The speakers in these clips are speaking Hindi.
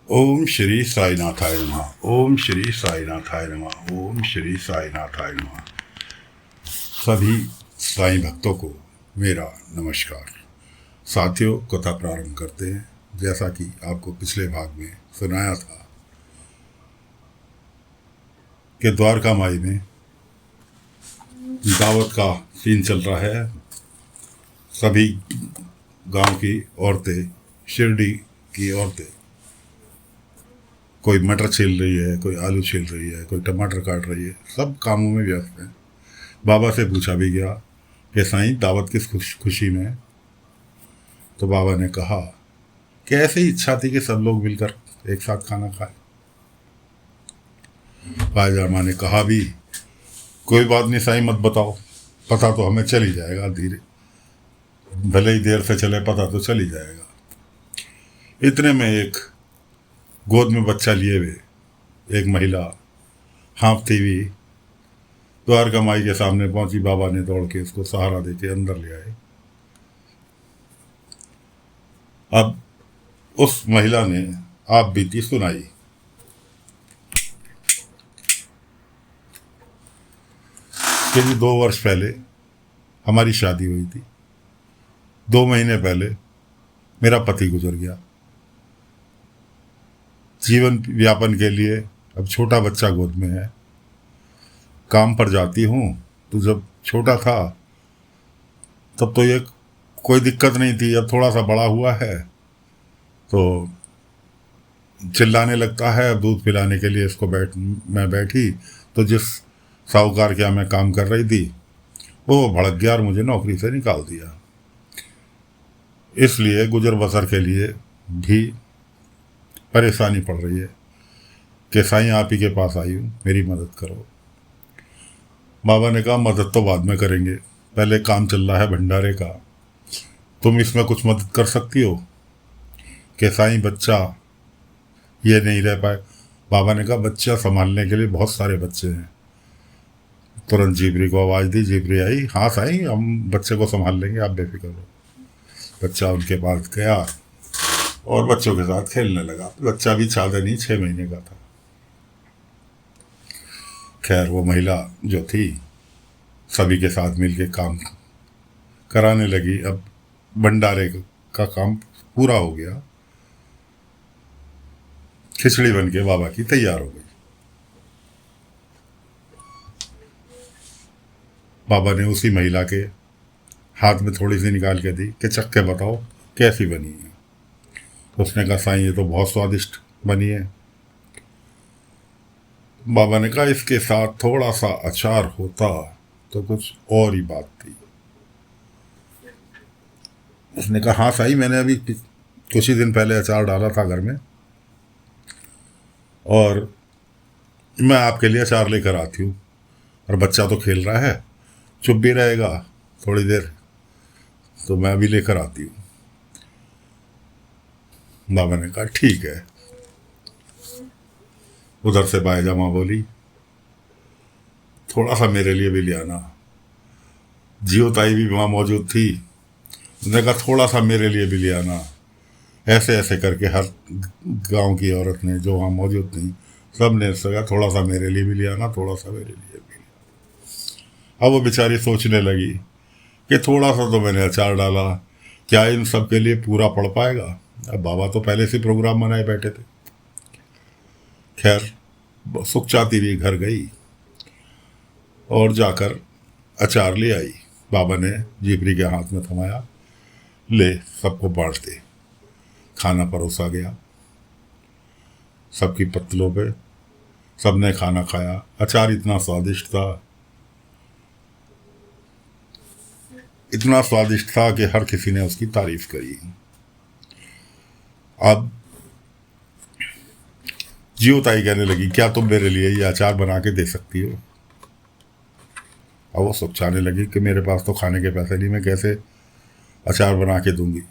ओम श्री साईनाथाय नमः। ओम श्री साईनाथाय नमः। ओम श्री साईनाथाय नमः। सभी साईं भक्तों को मेरा नमस्कार। साथियों, कथा प्रारंभ करते हैं। जैसा कि आपको पिछले भाग में सुनाया था कि द्वारका माई में दावत का सीन चल रहा है। सभी गांव की औरतें, शिरडी की औरतें, कोई मटर छील रही है, कोई आलू छील रही है, कोई टमाटर काट रही है, सब कामों में व्यस्त हैं। बाबा से पूछा भी गया कि साईं, दावत किस खुशी में है? तो बाबा ने कहा कि ऐसे ही इच्छा थी कि सब लोग मिलकर एक साथ खाना खाए। पायजामा ने कहा भी, कोई बात नहीं साईं, मत बताओ, पता तो हमें चल ही जाएगा, धीरे भले ही देर से चले, पता तो चल ही जाएगा। इतने में एक गोद में बच्चा लिए हुए एक महिला हाँफती हुई द्वारका माई के सामने पहुंची। बाबा ने दौड़ के उसको सहारा देके अंदर ले आए। अब उस महिला ने आप बीती सुनाई कि 2 वर्ष पहले हमारी शादी हुई थी। 2 महीने पहले मेरा पति गुजर गया। जीवन व्यापन के लिए अब छोटा बच्चा गोद में है। काम पर जाती हूँ तो जब छोटा था तब तो ये कोई दिक्कत नहीं थी। अब थोड़ा सा बड़ा हुआ है तो चिल्लाने लगता है। अब दूध पिलाने के लिए इसको मैं बैठी तो जिस साहूकार के यहाँ मैं काम कर रही थी वो भड़क गया और मुझे नौकरी से निकाल दिया। इसलिए गुजर बसर के लिए भी परेशानी पड़ रही है कि साईं, आप ही के पास आई हूँ, मेरी मदद करो। बाबा ने कहा, मदद तो बाद में करेंगे, पहले काम चल रहा है भंडारे का, तुम इसमें कुछ मदद कर सकती हो? कि साईं, बच्चा ये नहीं रह पाए। बाबा ने कहा, बच्चा संभालने के लिए बहुत सारे बच्चे हैं। तुरंत जीबरी को आवाज़ दी। जीबरी आई, हाँ साईं, हम बच्चे को संभाल लेंगे, आप बेफिक्र हो। बच्चा उनके पास गया और बच्चों के साथ खेलने लगा। बच्चा भी ज़्यादा नहीं, 6 महीने का था। खैर, वो महिला जो थी सभी के साथ मिलके काम कराने लगी। अब भंडारे का काम पूरा हो गया। खिचड़ी बन के बाबा की तैयार हो गई। बाबा ने उसी महिला के हाथ में थोड़ी सी निकाल के दी कि चख के बताओ कैसी बनी है। तो उसने कहा, साईं, ये तो बहुत स्वादिष्ट बनी है। बाबा ने कहा, इसके साथ थोड़ा सा अचार होता तो कुछ और ही बात थी। उसने कहा, हाँ साईं, मैंने अभी कुछ ही दिन पहले अचार डाला था घर में और मैं आपके लिए अचार लेकर आती हूँ। और बच्चा तो खेल रहा है, चुप भी रहेगा थोड़ी देर, तो मैं अभी लेकर आती हूँ। बाबा ने कहा, ठीक है। उधर से पायजामा बोली, थोड़ा सा मेरे लिए भी ले आना। जियो ताई भी वहाँ मौजूद थी। उसने कहा, थोड़ा सा मेरे लिए भी ले आना। ऐसे ऐसे करके हर गांव की औरत ने जो वहाँ मौजूद थी सब ने कहा, थोड़ा सा मेरे लिए भी ले आना, थोड़ा सा मेरे लिए भी। अब वो बेचारी सोचने लगी कि थोड़ा सा तो मैंने अचार डाला, क्या इन सब के लिए पूरा पड़ पाएगा? अब बाबा तो पहले से प्रोग्राम बनाए बैठे थे। खैर, सुख चाहती हुई घर गई और जाकर अचार ले आई। बाबा ने जीबरी के हाथ में थमाया, ले सबको बांट दे। खाना परोसा गया सबकी पत्तलों पे। सबने खाना खाया। अचार इतना स्वादिष्ट था, इतना स्वादिष्ट था कि हर किसी ने उसकी तारीफ करी। अब जियो ताई कहने लगी, क्या तुम मेरे लिए ये अचार बना के दे सकती हो? अब वो सोचाने लगी कि मेरे पास तो खाने के पैसे नहीं, मैं कैसे अचार बना के दूंगी।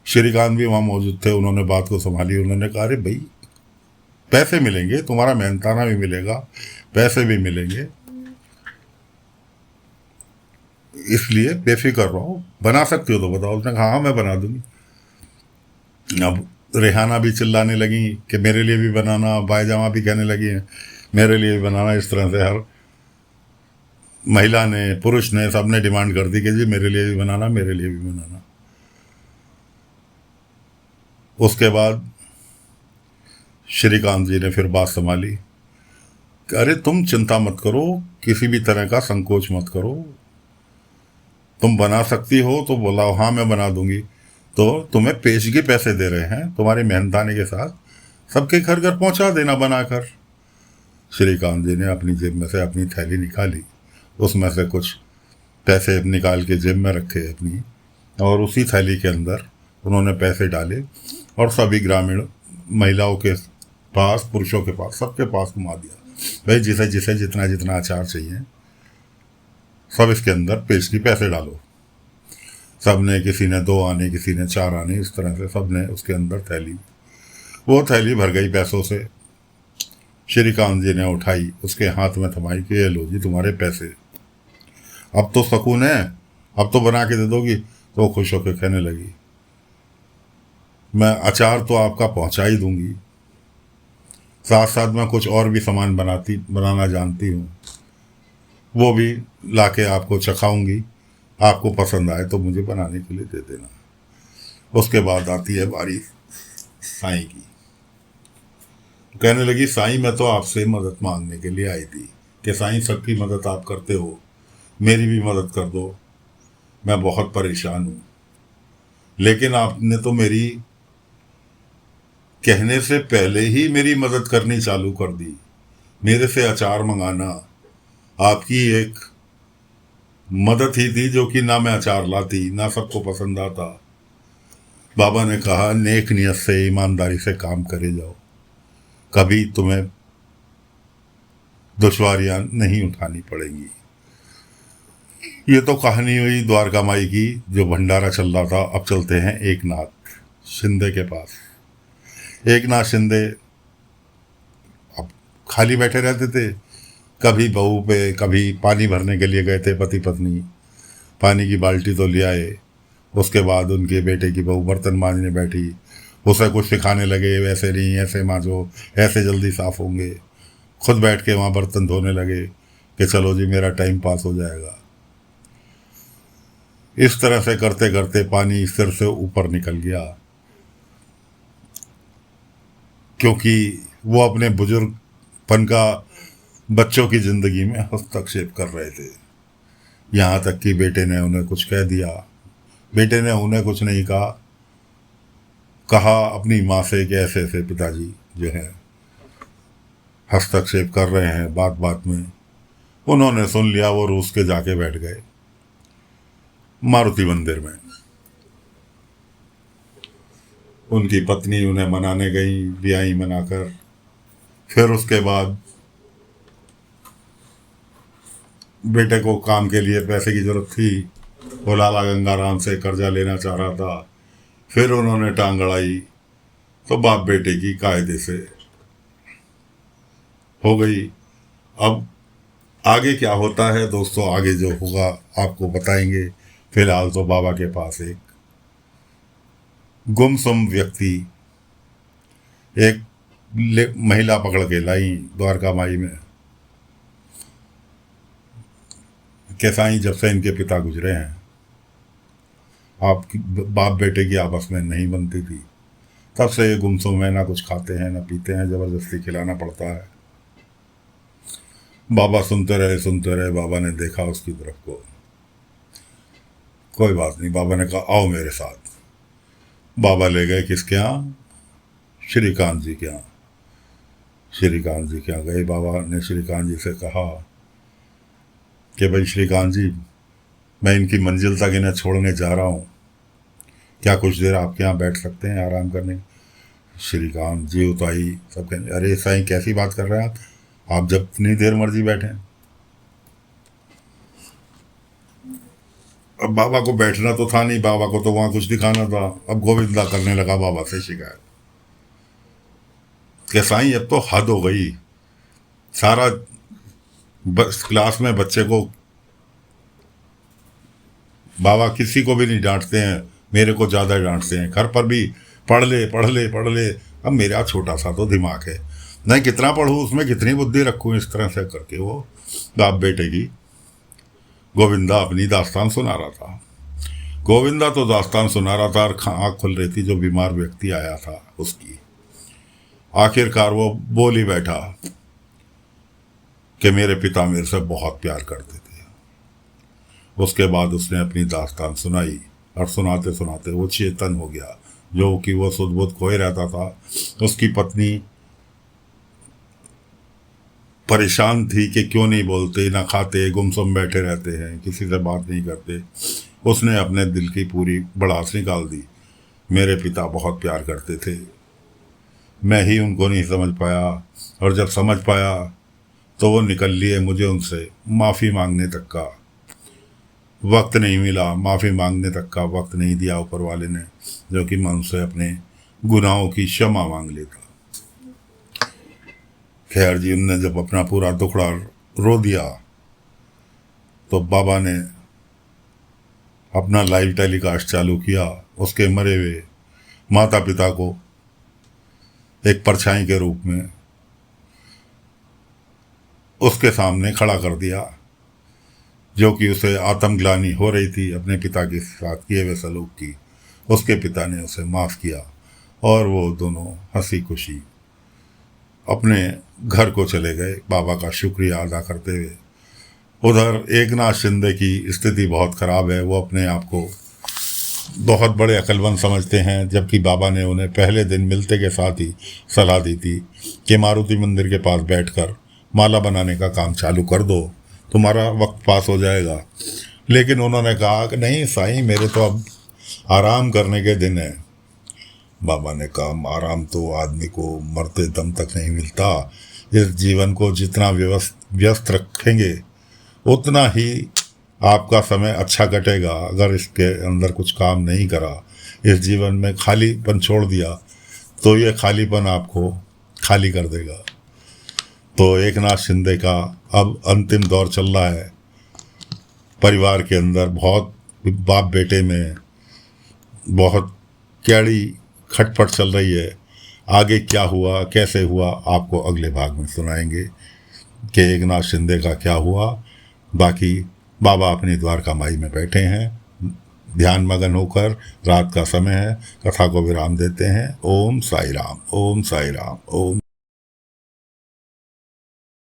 श्रीकांत भी वहाँ मौजूद थे। उन्होंने बात को संभाली। उन्होंने कहा, अरे भाई, पैसे मिलेंगे, तुम्हारा मेहनताना भी मिलेगा, पैसे भी मिलेंगे, इसलिए बेफिक्र रहो, बना सकती हो तो बताओ। उसने कहा, हाँ मैं बना दूंगी। अब रेहाना भी चिल्लाने लगी कि मेरे लिए भी बनाना, बायजामा भी कहने लगी हैं मेरे लिए भी बनाना। इस तरह से हर महिला ने, पुरुष ने, सबने डिमांड कर दी कि जी मेरे लिए भी बनाना, मेरे लिए भी बनाना। उसके बाद श्रीकांत जी ने फिर बात संभाली कि अरे तुम चिंता मत करो, किसी भी तरह का संकोच मत करो, तुम बना सकती हो तो बोला हाँ मैं बना दूंगी। तो तुम्हें पेशगी पैसे दे रहे हैं, तुम्हारी मेहनताने के साथ सबके घर घर पहुंचा देना बनाकर। श्रीकांत जी ने अपनी जेब में से अपनी थैली निकाली, उसमें से कुछ पैसे निकाल के जेब में रखे अपनी, और उसी थैली के अंदर उन्होंने पैसे डाले और सभी ग्रामीण महिलाओं के पास, पुरुषों के पास, सबके पास घुमा दिया, भाई जिसे जिसे जितना जितना अचार चाहिए सब इसके अंदर पेशगी पैसे डालो। सब ने, किसी ने 2 आने, किसी ने 4 आने, इस तरह से सब ने उसके अंदर थैली, वो थैली भर गई पैसों से। श्रीकांत जी ने उठाई, उसके हाथ में थमाई कि ये लो जी तुम्हारे पैसे, अब तो सुकून है, अब तो बना के दे दोगी। तो खुश होकर कहने लगी मैं अचार तो आपका पहुंचा ही दूंगी, साथ साथ मैं कुछ और भी सामान बनाना जानती हूँ, वो भी लाके आपको चखाऊंगी, आपको पसंद आए तो मुझे बनाने के लिए दे देना। उसके बाद आती है बारी साईं की। कहने लगी साईं मैं तो आपसे मदद मांगने के लिए आई थी कि साईं सबकी मदद आप करते हो, मेरी भी मदद कर दो, मैं बहुत परेशान हूँ। लेकिन आपने तो मेरी कहने से पहले ही मेरी मदद करनी चालू कर दी, मेरे से अचार मंगाना आपकी एक मदद ही थी, जो कि ना मैं अचार लाती ना सबको पसंद आता। बाबा ने कहा नेक नियत से, ईमानदारी से काम करे जाओ, कभी तुम्हें दुश्वारियां नहीं उठानी पड़ेंगी। ये तो कहानी हुई द्वारका माई की, जो भंडारा चल रहा था। अब चलते हैं एकनाथ शिंदे के पास। एकनाथ शिंदे अब खाली बैठे रहते थे, कभी बहू पे, कभी पानी भरने के लिए गए थे पति पत्नी, पानी की बाल्टी तो ले आए, उसके बाद उनके बेटे की बहू बर्तन मांजने बैठी, उसे कुछ सिखाने लगे, वैसे नहीं ऐसे मांजो, ऐसे जल्दी साफ होंगे। खुद बैठ के वहाँ बर्तन धोने लगे कि चलो जी मेरा टाइम पास हो जाएगा। इस तरह से करते करते पानी सिर से ऊपर निकल गया, क्योंकि वो अपने बुजुर्गपन का बच्चों की ज़िंदगी में हस्तक्षेप कर रहे थे। यहाँ तक कि बेटे ने उन्हें कुछ कह दिया, बेटे ने उन्हें कुछ नहीं कहा अपनी माँ से कि ऐसे ऐसे पिताजी जो है हस्तक्षेप कर रहे हैं बात बात में। उन्होंने सुन लिया, वो रूस के जाके बैठ गए मारुति मंदिर में। उनकी पत्नी उन्हें मनाने गई, ले आई मनाकर। फिर उसके बाद बेटे को काम के लिए पैसे की ज़रूरत थी, वो लाला गंगाराम से कर्जा लेना चाह रहा था। फिर उन्होंने टांग अड़ाई तो बाप बेटे की कायदे से हो गई। अब आगे क्या होता है दोस्तों, आगे जो होगा आपको बताएंगे। फिलहाल तो बाबा के पास एक गुमसुम व्यक्ति, एक महिला पकड़ के लाई द्वारका माई में कि साईं जब से इनके पिता गुजरे हैं, आपकी बाप बेटे की आपस में नहीं बनती थी, तब से ये गुमसुम है, ना कुछ खाते हैं ना पीते हैं, ज़बरदस्ती खिलाना पड़ता है। बाबा सुनते रहे। बाबा ने देखा उसकी तरफ को, कोई बात नहीं। बाबा ने कहा आओ मेरे साथ। बाबा ले गए किसके यहाँ? श्रीकांत जी के यहाँ। श्रीकांत जी के यहाँ गए। बाबा ने श्रीकांत जी से कहा कि भाई श्रीकांत जी, मैं इनकी मंजिल तक इन्हें छोड़ने जा रहा हूँ, क्या कुछ देर आपके यहाँ बैठ सकते हैं आराम करने? श्रीकांत जी उताई सब कहें अरे साईं कैसी बात कर रहे हैं आप जब इतनी देर मर्जी बैठें। अब बाबा को बैठना तो था नहीं, बाबा को तो वहाँ कुछ दिखाना था। अब गोविंदा करने लगा बाबा से शिकायत कि साईं अब तो हद हो गई, सारा बस क्लास में बच्चे को बाबा किसी को भी नहीं डांटते हैं, मेरे को ज़्यादा डांटते हैं, घर पर भी पढ़ ले पढ़ ले पढ़ ले। अब मेरा छोटा सा तो दिमाग है, नहीं कितना पढ़ूँ, उसमें कितनी बुद्धि रखूँ, इस तरह से करके वो बाप बेटे की गोविंदा अपनी दास्तान सुना रहा था। गोविंदा तो दास्तान सुना रहा था और आँख खुल रही थी जो बीमार व्यक्ति आया था उसकी। आखिरकार वो बोल ही बैठा कि मेरे पिता मेरे से बहुत प्यार करते थे। उसके बाद उसने अपनी दास्तान सुनाई और सुनाते सुनाते वो चेतन हो गया, जो कि वो सुध बुध खोए रहता था। उसकी पत्नी परेशान थी कि क्यों नहीं बोलते, ना खाते, गुमसुम बैठे रहते हैं, किसी से बात नहीं करते। उसने अपने दिल की पूरी भड़ास निकाल दी। मेरे पिता बहुत प्यार करते थे, मैं ही उनको नहीं समझ पाया, और जब समझ पाया तो वो निकल लिए। मुझे उनसे माफ़ी मांगने तक का वक्त नहीं मिला, माफ़ी मांगने तक का वक्त नहीं दिया ऊपर वाले ने, जो कि मैं उनसे अपने गुनाहों की क्षमा मांग लेता। खैर जी, उनने जब अपना पूरा दुखड़ा रो दिया तो बाबा ने अपना लाइव टेलीकास्ट चालू किया। उसके मरे हुए माता पिता को एक परछाई के रूप में उसके सामने खड़ा कर दिया, जो कि उसे आत्मग्लानि हो रही थी अपने पिता के साथ किए हुए सलूक की। उसके पिता ने उसे माफ़ किया और वो दोनों हंसी खुशी अपने घर को चले गए, बाबा का शुक्रिया अदा करते हुए। उधर एकनाथ शिंदे की स्थिति बहुत ख़राब है। वो अपने आप को बहुत बड़े अक्लमंद समझते हैं, जबकि बाबा ने उन्हें पहले दिन मिलते के साथ ही सलाह दी थी कि मारुति मंदिर के पास बैठकर माला बनाने का काम चालू कर दो, तुम्हारा वक्त पास हो जाएगा। लेकिन उन्होंने कहा कि नहीं साईं, मेरे तो अब आराम करने के दिन हैं। बाबा ने कहा आराम तो आदमी को मरते दम तक नहीं मिलता। इस जीवन को जितना व्यस्त रखेंगे उतना ही आपका समय अच्छा कटेगा। अगर इसके अंदर कुछ काम नहीं करा, इस जीवन में खालीपन छोड़ दिया, तो ये खालीपन आपको खाली कर देगा। तो एकनाथ शिंदे का अब अंतिम दौर चल रहा है। परिवार के अंदर बहुत बाप बेटे में बहुत कैड़ी खटपट चल रही है। आगे क्या हुआ, कैसे हुआ, आपको अगले भाग में सुनाएंगे कि एकनाथ शिंदे का क्या हुआ। बाकी बाबा अपनी द्वारका माई में बैठे हैं ध्यान मगन होकर। रात का समय है, कथा को विराम देते हैं। ओम साई राम, ओम साई राम, ओम।